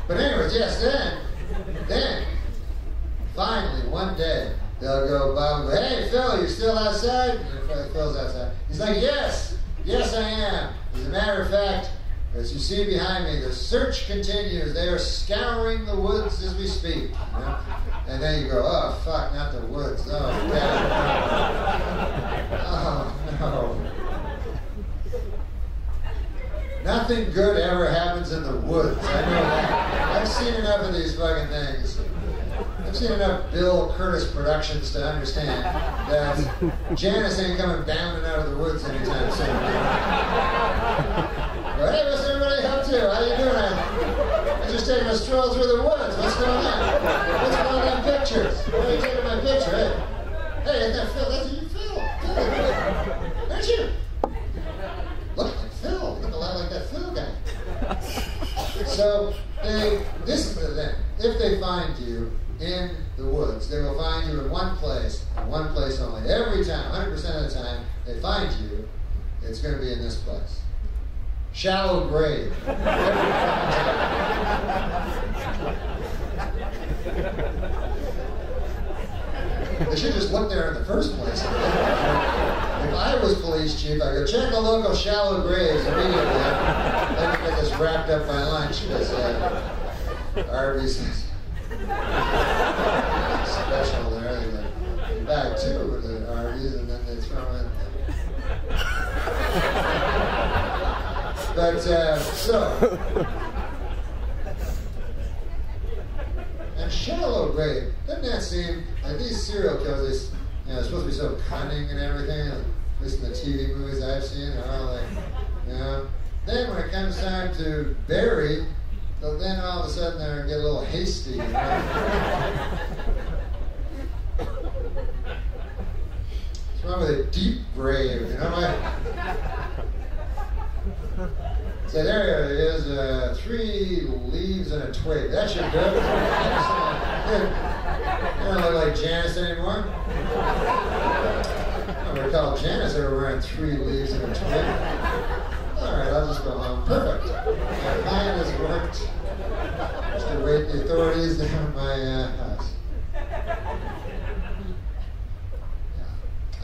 But anyways, yes, then, finally, one day, they'll go by and go, hey, Phil, you still outside? And Phil's outside. He's like, yes, I am. As a matter of fact, as you see behind me, the search continues. They are scouring the woods as we speak. You know? And then you go, oh, fuck, not the woods. Oh, God. Oh, no. Nothing good ever happens in the woods. I know that. I've seen enough of these fucking things. I've seen enough Bill Curtis productions to understand that Janice ain't coming bounding out of the woods anytime soon. Well, hey, what's everybody up to? How you doing? I'm just taking a stroll through the woods. What's going on? What's going on in pictures? Why are you taking my picture? Hey, ain't that Phil? That's you, Phil. Aren't you? Look at Phil. Look a lot like that Phil guy. So, this is the thing. If they find you in the woods, they will find you in one place, and one place only. family. Every time, 100% of the time, they find you, it's going to be in this place. Shallow grave. Every time. They should just look there in the first place. If I was police chief, I'd go check the local shallow graves immediately. Let me get this wrapped up by lunch because Arby's is special there. They go back two with the Arby's and then they throw in. But so. And shallow grave, doesn't that seem like these serial killers? They're supposed to be so cunning and everything. At least in the TV movies I've seen, they're all like, Then when it comes time to bury, then all of a sudden they get a little hasty. What's wrong with a deep grave? So there it is, 3 leaves and a twig. That should do it. You don't look like Janice anymore. I don't recall Janice ever wearing 3 leaves and a twig. All right, I'll just go home. Perfect. My plan has worked. Just to wait the authorities to come to my house.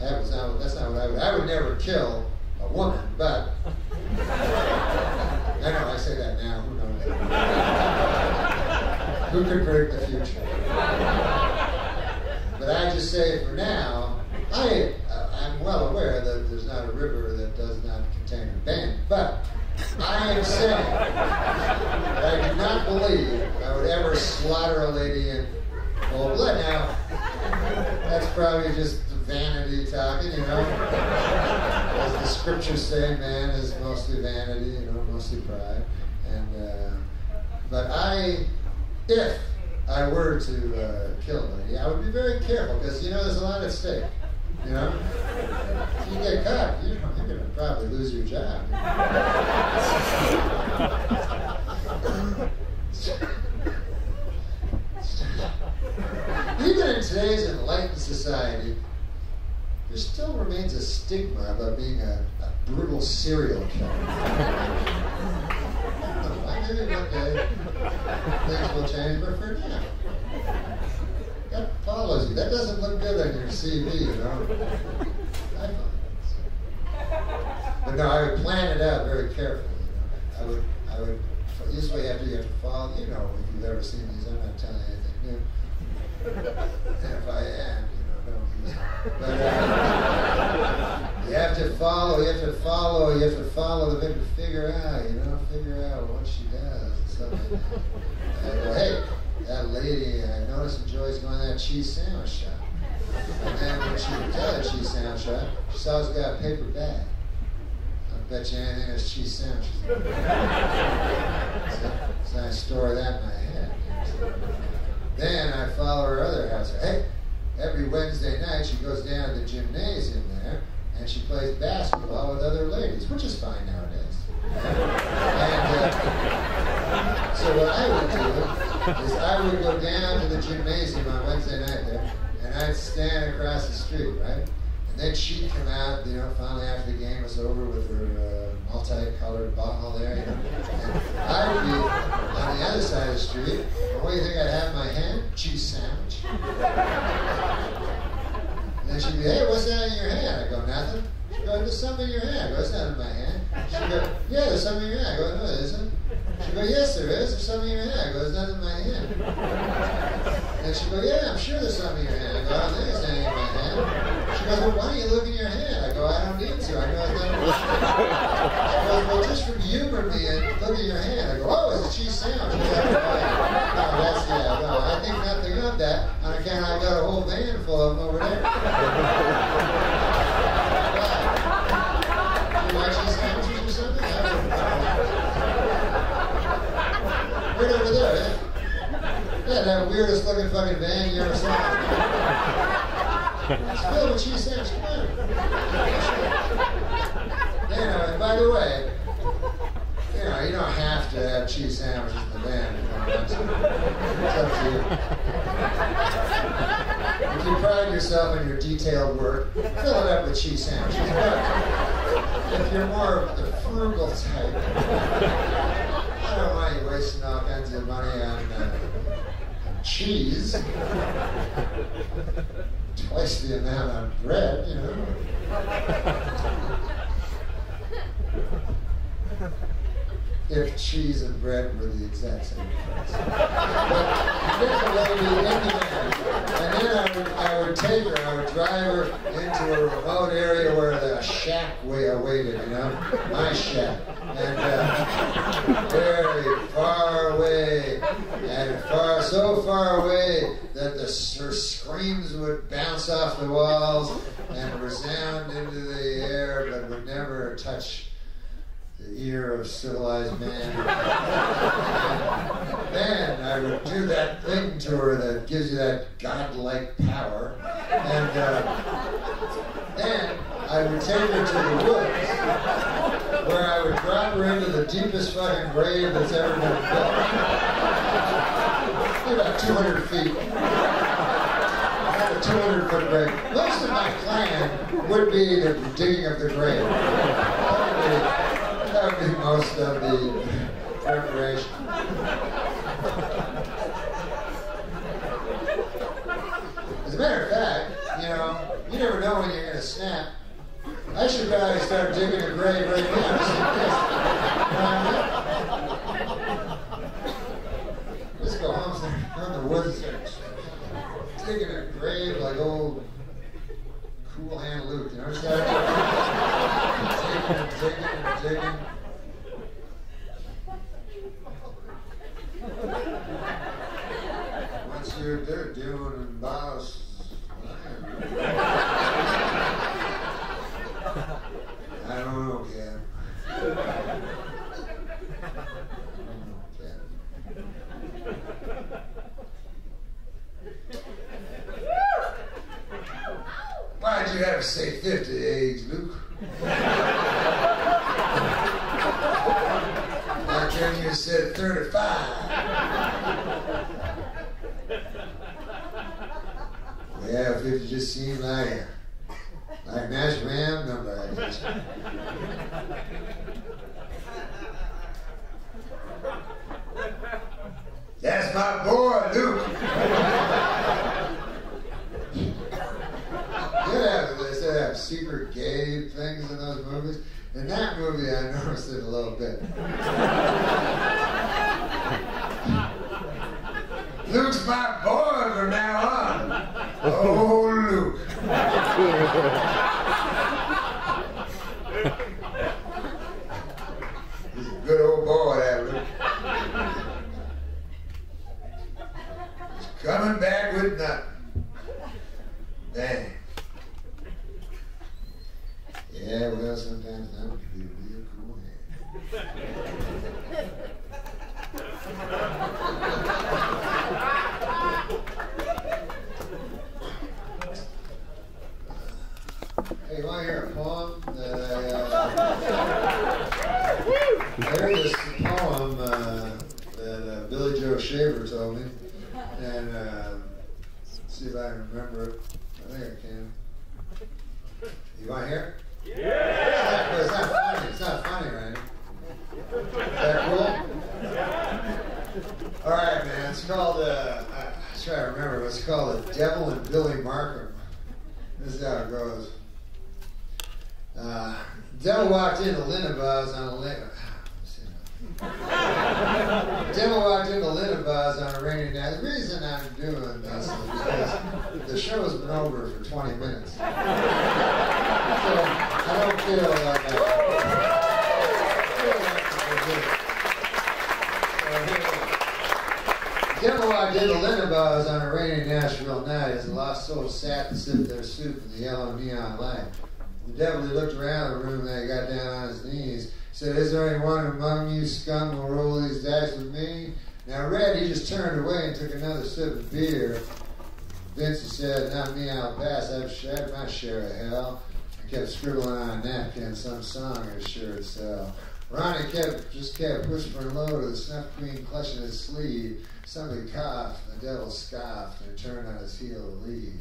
Yeah. That's not what I would never kill a woman, but I know I say that now. Who knows? Who could predict the future? But I just say for now, I'm well aware that there's not a river that does not contain a bend, but I am saying that I do not believe I would ever slaughter a lady in cold blood. Now, that's probably just vanity talking, As the scriptures say, man is mostly vanity, mostly pride. And but if I were to kill a lady, I would be very careful because there's a lot at stake. If you get caught, you're going to probably lose your job. Even in today's enlightened society, there still remains a stigma about being a brutal serial killer. Maybe one day things will change, but for now, that follows you. That doesn't look good on your CV, I find it. But no, I would plan it out very carefully. I would. Usually, you have to follow. If you've ever seen these, I'm not telling you anything new. And if I am, don't. But you have to follow the victim, figure out what she does and stuff like that. And go, hey, that lady I noticed enjoys going to that cheese sandwich shop. And then when she got that cheese sandwich shop, she's always got a paper bag. I bet you anything there's cheese sandwiches. So I store that in my head. Then I follow her other house. Hey, every Wednesday night she goes down to the gymnasium there and she plays basketball with other ladies, which is fine nowadays. And so what I would do is I would go down to the gymnasium on Wednesday night there and I'd stand across the street, right? And then she'd come out, finally after the game was over with her multicolored bottle there, And I would be on the other side of the street. And what do you think I'd have in my hand? Cheese sandwich. And then she'd be, hey, what's that in your hand? I go, nothing. She'd go, there's something in your hand. I go, it's not in my hand. She'd go, yeah, there's something in your hand. I go, no, it isn't. She'd go, yes, there is. There's something in your hand. I go, there's nothing in my hand. And she'd go, yeah, I'm sure there's something in your hand. I go, I don't think there's anything in my hand. She goes, well, why don't you look in your hand? I go, I don't need to. I know it's not in my hand. She goes, well, just from humor me and look at your hand. I go, oh, it's a cheese sandwich. No, I think nothing of that. On account I've got a whole van full of them over there. Do you like cheese sandwiches or something? I don't know. Right over there, eh? Yeah, that weirdest looking fucking van you ever saw. It's filled with cheese sandwiches. Come on. And by the way, you don't have to have cheese sandwiches in the van. It's up to you. If you pride yourself on your detailed work, fill it up with cheese sandwiches. But if you're more of the frugal type, I don't mind you wasting all kinds of money on cheese. Twice the amount on bread, you know. If cheese and bread were the exact same price. But get the lady in the van, and then I would take her, I would drive her into a remote area where the shack waited, you know, my shack. And very far away, and so far away that her screams would bounce off the walls and resound into the air, but would never touch the ear of civilized man. And then I would do that thing to her that gives you that godlike power. And then I would take her to the woods, where I would drop her into the deepest fucking grave that's ever been built. About 200 feet. I had a 200-foot grave. Most of my plan would be the digging of the grave. That would be most of the preparation. As a matter of fact, you know, you never know when you're going to snap. I should probably start digging a grave right now. Just go home in the woods, digging a grave like old Cool Hand Luke, you know, just gotta digging. Once you're there doing boss, I don't know, Cam. Why'd you have to say 50 eggs, Luke? Why can't you have said 35? Yeah, 50 just seemed like mashed ram number, I guess. That's my boy, Luke. They said have secret gay things in those movies. In that movie, I noticed it a little bit. Luke's my boy from now on. Oh, Luke. He's a good old boy, that Luke. He's coming back with nothing. Dang. Yeah, well, sometimes that would be a real cool Hey, you want to hear a poem that I heard this poem that Billy Joe Shaver told me, and see if I can remember it. I think I can. You want to hear it? Yeah! It's not funny. It's not funny, right? Is that cool? All right, man. It's called, I try to remember. It's called The Devil and Billy Markham. This is how it goes. The devil walked into Lindenbaugh's on a rainy night. The reason I'm doing this is because the show's been over for 20 minutes. So I don't feel like The devil walked into Lindenbaugh's on a rainy Nashville night as the lost souls sat to sip their soup in the yellow neon light. The devil, he looked around the room and he got down on his knees. Said, "Is there anyone among you scum will roll these dice with me?" Now Red, he just turned away and took another sip of beer. Vincent said, "Not me, I'll pass. I've had my share of hell." I kept scribbling on a napkin some song I was sure it'd sell. Ronnie kept whispering low to the snuff queen clutching his sleeve. Somebody coughed, the devil scoffed, and turned on his heel to leave.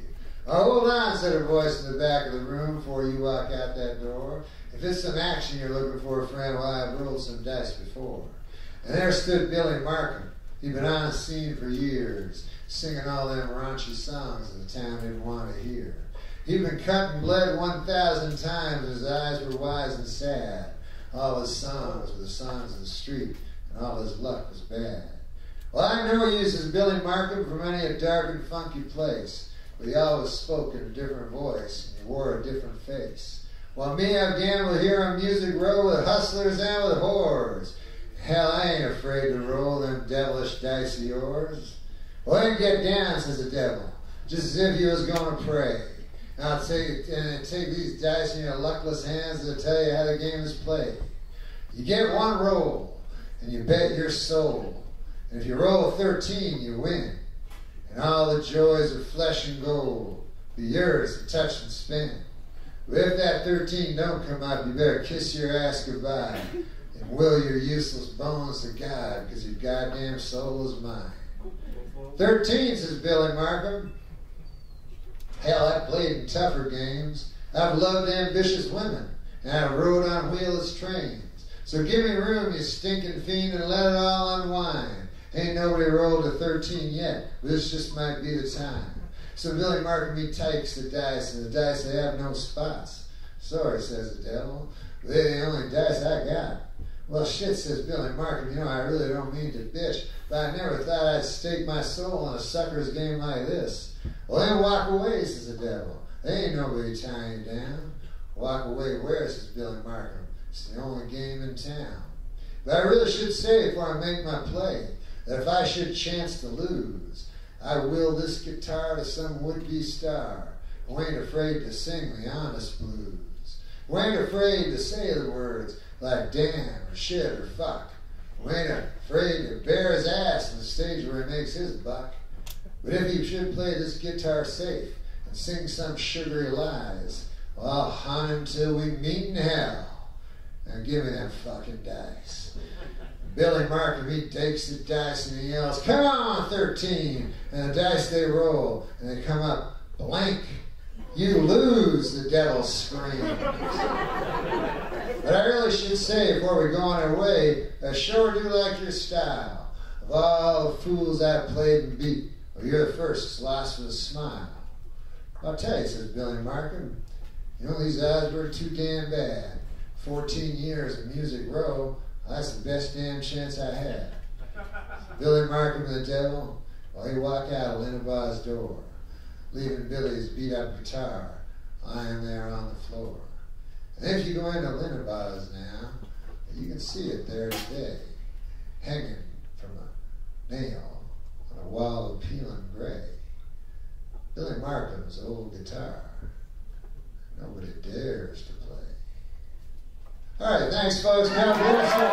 Oh, hold on, said a voice in the back of the room before you walk out that door. If it's some action you're looking for, friend, well, I've rolled some dice before. And there stood Billy Markham. He'd been on the scene for years, singing all them raunchy songs that the town didn't want to hear. He'd been cut and bled 1,000 times, his eyes were wise and sad. All his songs were the songs of the street, and all his luck was bad. Well, I know he uses Billy Markham from many a dark and funky place, but he always spoke in a different voice, and he wore a different face. While me, I've gambled here on Music Row with hustlers and with whores. Hell, I ain't afraid to roll them devilish dice of yours. Well, then get down, says the devil, just as if he was going to pray. And I'll take these dice in your luckless hands and tell you how the game is played. You get one roll, and you bet your soul. And if you roll 13, you win. And all the joys of flesh and gold be yours to touch and spin. But if that 13 don't come up, you better kiss your ass goodbye and will your useless bones to God, because your goddamn soul is mine. 13, says Billy Markham. Hell, I've played in tougher games. I've loved ambitious women, and I've rode on wheelless trains. So give me room, you stinking fiend, and let it all unwind. Ain't nobody rolled a 13 yet, but this just might be the time. So Billy Markham, he takes the dice, and the dice, they have no spots. Sorry, says the devil, they're the only dice I got. Well, shit, says Billy Markham, you know, I really don't mean to bitch, but I never thought I'd stake my soul in a sucker's game like this. Well, then walk away, says the devil. There ain't nobody tying you down. Walk away where, says Billy Markham. It's the only game in town. But I really should say before I make my play that if I should chance to lose, I will this guitar to some would-be star who ain't afraid to sing the honest blues, who ain't afraid to say the words like damn or shit or fuck, who ain't afraid to bare his ass on the stage where he makes his buck. But if he should play this guitar safe and sing some sugary lies, well, I'll haunt him till we meet in hell. Now give me them fucking dice. Billy Markham, he takes the dice and he yells, come on, 13. And the dice, they roll and they come up blank. You lose, the devil screams. But I really should say before we go on our way, I sure do like your style. Of all the fools I've played and beat, well, you're the first that's lost with a smile. I'll tell you, says Billy Markham, you know, these odds were too damn bad. 14 years at Music Row, that's the best damn chance I had. Billy Markham and the devil, well, he walked out of Linabaugh's door, leaving Billy's beat-up guitar lying there on the floor. And if you go into Linabaugh's now, you can see it there today, hanging from a nail on a wall of peeling gray. Billy Markham's old guitar. Nobody dares to play. All right, thanks, folks. God bless you.